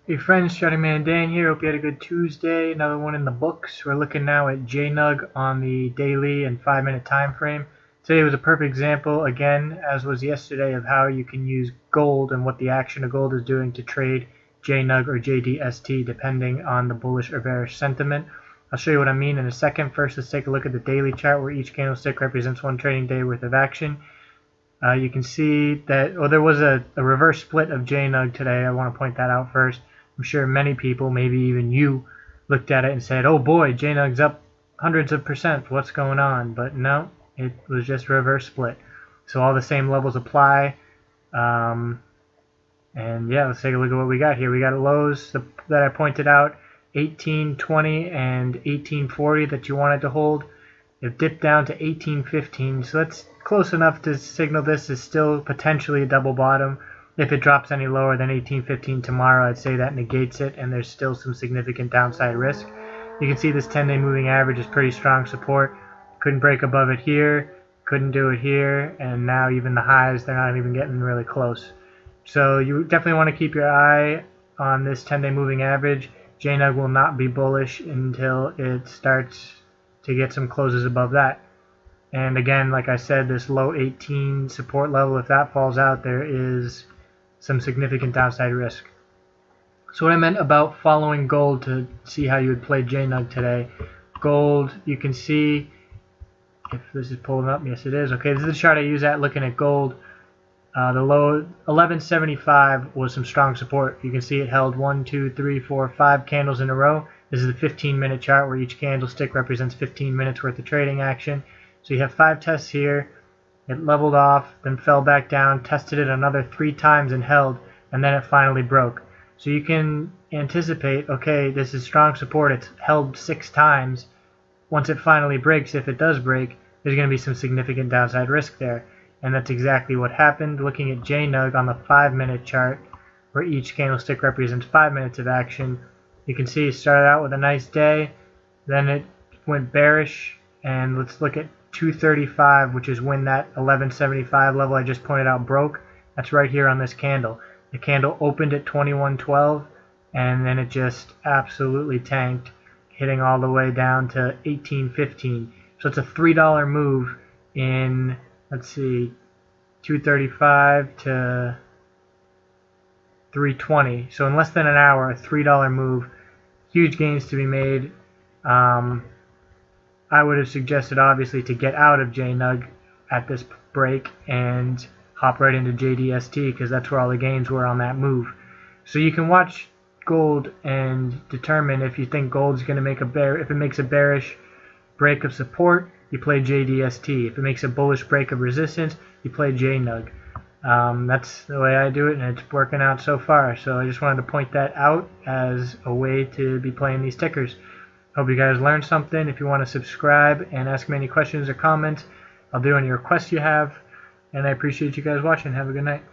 Hey friends, Shouting Man Dan here. Hope you had a good Tuesday. Another one in the books. We're looking now at JNUG on the daily and 5-minute time frame. Today was a perfect example, again, as was yesterday, of how you can use gold and what the action of gold is doing to trade JNUG or JDST depending on the bullish or bearish sentiment. I'll show you what I mean in a second. First, let's take a look at the daily chart where each candlestick represents one trading day worth of action. You can see that there was a reverse split of JNUG today. I want to point that out first. I'm sure many people, maybe even you, looked at it and said, oh boy, JNUG's up hundreds of percent. What's going on? But no, it was just a reverse split. So all the same levels apply. And yeah, let's take a look at what we got here. We got lows that I pointed out, 1820 and 1840 that you wanted to hold. It dipped down to 1815, so that's close enough to signal this is still potentially a double bottom. If it drops any lower than 1815 tomorrow, I'd say that negates it, and there's still some significant downside risk. You can see this 10-day moving average is pretty strong support. Couldn't break above it here, couldn't do it here, and now even the highs, they're not even getting really close. So you definitely want to keep your eye on this 10-day moving average. JNUG will not be bullish until it starts to get some closes above that. And again, like I said, this low 18 support level, if that falls out, there is some significant downside risk. So what I meant about following gold to see how you would play JNUG today. Gold, you can see, if this is pulling up, yes it is. Okay, this is the chart I use at looking at gold. The low 1175 was some strong support. You can see it held 1, 2, 3, 4, 5 candles in a row. This is the 15-minute chart where each candlestick represents 15 minutes worth of trading action. So you have 5 tests here. It leveled off, then fell back down, tested it another 3 times and held, and then it finally broke. So you can anticipate, okay, this is strong support. It's held 6 times. Once it finally breaks, if it does break, there's going to be some significant downside risk there. And that's exactly what happened. Looking at JNUG on the 5-minute chart, where each candlestick represents 5 minutes of action, you can see it started out with a nice day, then it went bearish, and let's look at 235, which is when that 1175 level I just pointed out broke. That's right here on this candle. The candle opened at 2112, and then it just absolutely tanked, hitting all the way down to 1815. So it's a $3 move in, let's see, 235 to 320. So in less than an hour, a $3 move. Huge gains to be made. I would have suggested, obviously, to get out of JNUG at this break and hop right into JDST because that's where all the gains were on that move. So you can watch gold and determine if you think gold's going to make if it makes a bearish break of support, you play JDST. If it makes a bullish break of resistance, you play JNUG. That's the way I do it, and it's working out so far. So I just wanted to point that out as a way to be playing these tickers. Hope you guys learned something. If you want to subscribe and ask me any questions or comments, I'll do any requests you have. And I appreciate you guys watching. Have a good night.